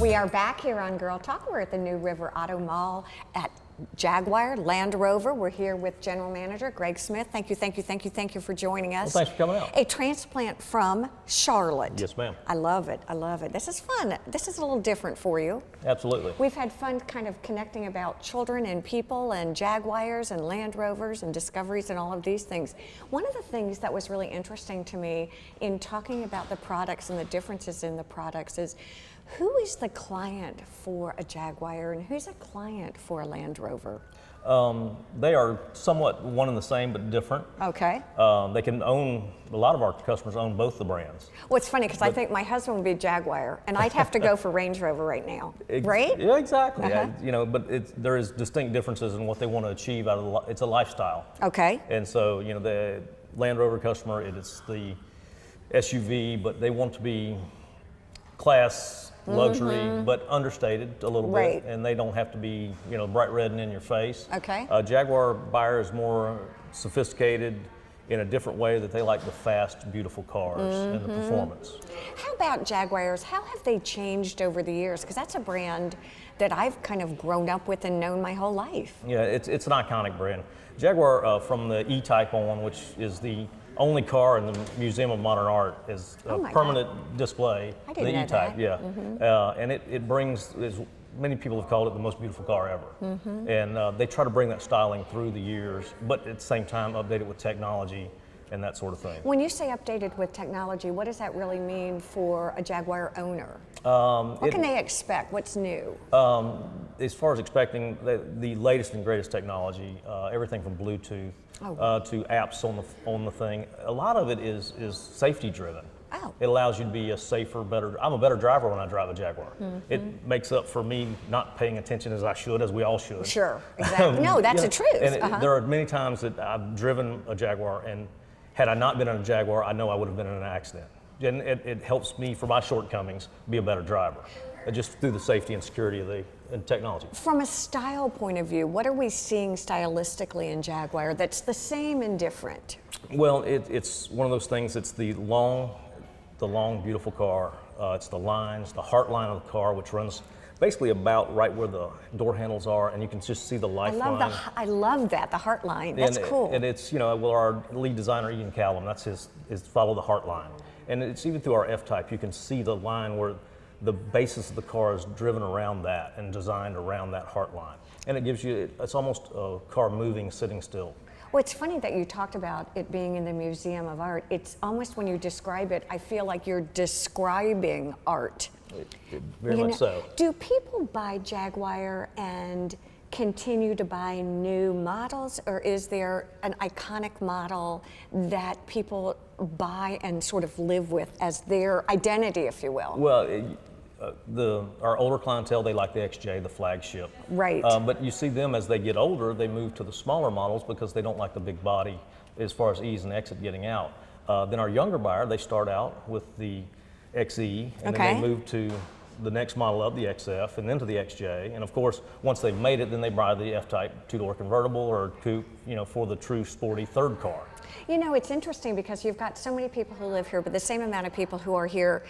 We are back here on Girl Talk. We're at the New River Auto Mall at Jaguar, Land Rover. We're here with General Manager Greg Smith. Thank you for joining us. Well, thanks for coming out. A transplant from Charlotte. Yes, ma'am. I love it. I love it. This is fun. This is a little different for you. Absolutely. We've had fun kind of connecting about children and people and Jaguars and Land Rovers and Discoveries and all of these things. One of the things that was really interesting to me in talking about the products and the differences in the products is who is the client for a Jaguar and who's a client for a Land Rover? They are somewhat one and the same, but different. Okay. They can own, a lot of our customers own both the brands. Well, it's funny because I think my husband would be Jaguar and I'd have to go for Range Rover right now, right? Yeah, exactly. Uh-huh. You know, but there is distinct differences in what they want to achieve out of it's a lifestyle. Okay. And so, you know, the Land Rover customer, it is the SUV, but they want to be class, luxury, but understated a little bit, and they don't have to be, you know, bright red and in your face. Okay. Jaguar buyer is more sophisticated in a different way, that they like the fast, beautiful cars and the performance. How about Jaguars? How have they changed over the years? Because that's a brand that I've kind of grown up with and known my whole life. Yeah, it's an iconic brand. Jaguar, from the E-Type on, which is the only car in the Museum of Modern Art, is a permanent display. I didn't know E-Type, that. yeah. And it brings, as many people have called it, the most beautiful car ever. And they try to bring that styling through the years, but at the same time update it with technology and that sort of thing. When you say updated with technology, what does that really mean for a Jaguar owner? What can they expect? What's new? As far as expecting the latest and greatest technology, everything from Bluetooth to apps on the thing. A lot of it is safety driven. Oh. It allows you to be a safer, better. I'm a better driver when I drive a Jaguar. It makes up for me not paying attention as I should, as we all should. Sure, exactly. No, that's the truth. And there are many times that I've driven a Jaguar, and had I not been in a Jaguar, I know I would have been in an accident. And it helps me, for my shortcomings, be a better driver, just through the safety and security of the technology. From a style point of view, what are we seeing stylistically in Jaguar that's the same and different? Well, it's one of those things. It's the long, beautiful car. It's the lines, the heart line of the car, which runs basically about right where the door handles are, and you can just see the lifeline. I love that, the heart line. That's cool. And it's, you know, well, our lead designer, Ian Callum, that's his follow the heart line. And it's even through our F-Type, you can see the line where the basis of the car is driven around that and designed around that heart line. And it gives you, it's almost a car moving, sitting still. Well, it's funny that you talked about it being in the Museum of Art. It's almost, when you describe it, I feel like you're describing art. Very much so. Do people buy Jaguar and continue to buy new models, or is there an iconic model that people buy and sort of live with as their identity, if you will? Well, our older clientele, they like the XJ, the flagship. Right. But you see them as they get older, they move to the smaller models because they don't like the big body as far as ease and exit getting out. Then our younger buyer, they start out with the XE, and then they move to the next model up, the XF, and then to the XJ. And of course, once they've made it, then they buy the F-Type two-door convertible or coupe, you know, for the true sporty third car. You know, it's interesting because you've got so many people who live here, but the same amount of people who are here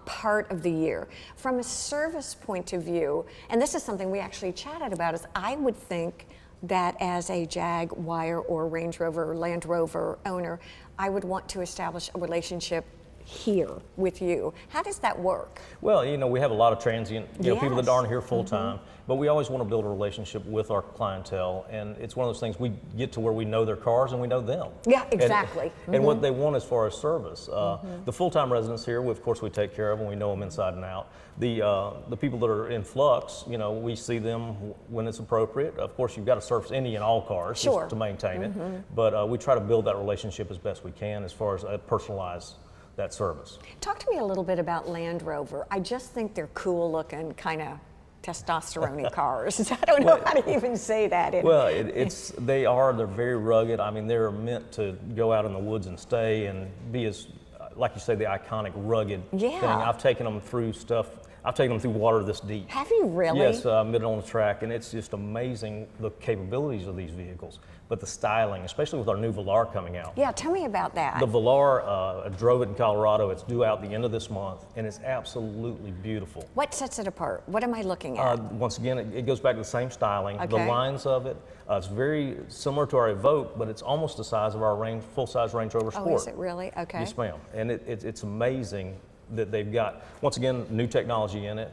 part of the year. From a service point of view, and this is something we actually chatted about, is I would think that as a Jaguar or Range Rover or Land Rover owner, I would want to establish a relationship here with you. How does that work? Well, you know, we have a lot of transient, you know, people that aren't here full time, but we always want to build a relationship with our clientele, and it's one of those things, we get to where we know their cars and we know them. Yeah, exactly. And what they want as far as service. The full-time residents here, of course, we take care of them, we know them inside and out. The people that are in flux, you know, we see them when it's appropriate. Of course, you've got to service any and all cars just to maintain it, but we try to build that relationship as best we can as far as personalize that service. Talk to me a little bit about Land Rover. I just think they're cool looking, kind of testosterone-y cars. I don't know how to even say that. Well, they're very rugged. I mean, they're meant to go out in the woods and stay and be as, like you say, the iconic rugged thing. I've taken them through stuff I've taken them through water this deep. Have you really? Yes, mid on the track, and it's just amazing the capabilities of these vehicles, but the styling, especially with our new Velar coming out. Yeah, tell me about that. The Velar, I drove it in Colorado. It's due out the end of this month, and it's absolutely beautiful. What sets it apart? What am I looking at? Once again, it goes back to the same styling. The Okay. lines of it, it's very similar to our Evoque, but it's almost the size of our full-size Range Rover Sport. Oh, is it really? Okay. Yes, ma'am. And it's amazing that they've got, once again, new technology in it.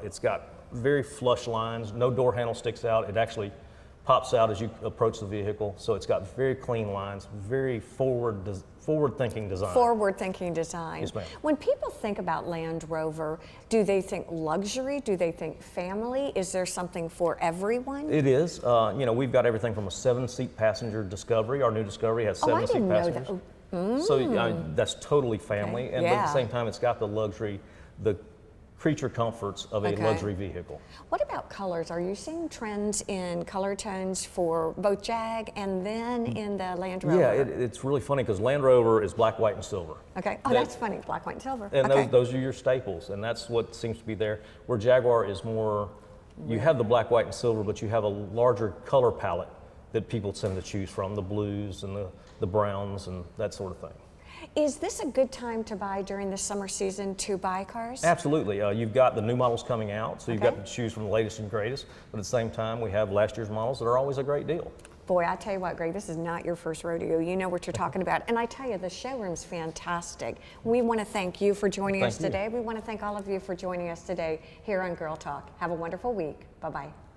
It's got very flush lines. No door handle sticks out. It actually pops out as you approach the vehicle. So it's got very clean lines, very forward-thinking design. Forward-thinking design. Yes, ma'am. When people think about Land Rover, do they think luxury? Do they think family? Is there something for everyone? It is. You know, we've got everything from a 7-seat passenger Discovery. Our new Discovery has 7-seat didn't know that. passengers. So that's totally family, Okay. and but at Yeah. the same time, it's got the luxury, the creature comforts of a Okay. luxury vehicle. What about colors? Are you seeing trends in color tones for both Jag and then in the Land Rover? Yeah, it's really funny because Land Rover is black, white, and silver. Okay. Oh, that's funny. Black, white, and silver. And okay. those are your staples, and that's what seems to be there. Where Jaguar is more, you have the black, white, and silver, but you have a larger color palette that people tend to choose from, the blues and the browns and that sort of thing. Is this a good time to buy during the summer season to buy cars? Absolutely. You've got the new models coming out, so you've Okay. got to choose from the latest and greatest, but at the same time, we have last year's models that are always a great deal. Boy, I tell you what, Greg, this is not your first rodeo. You know what you're talking about. And I tell you, the showroom's fantastic. We want to thank you for joining us Thank you. today. We want to thank all of you for joining us today here on Girl Talk. Have a wonderful week. Bye-bye.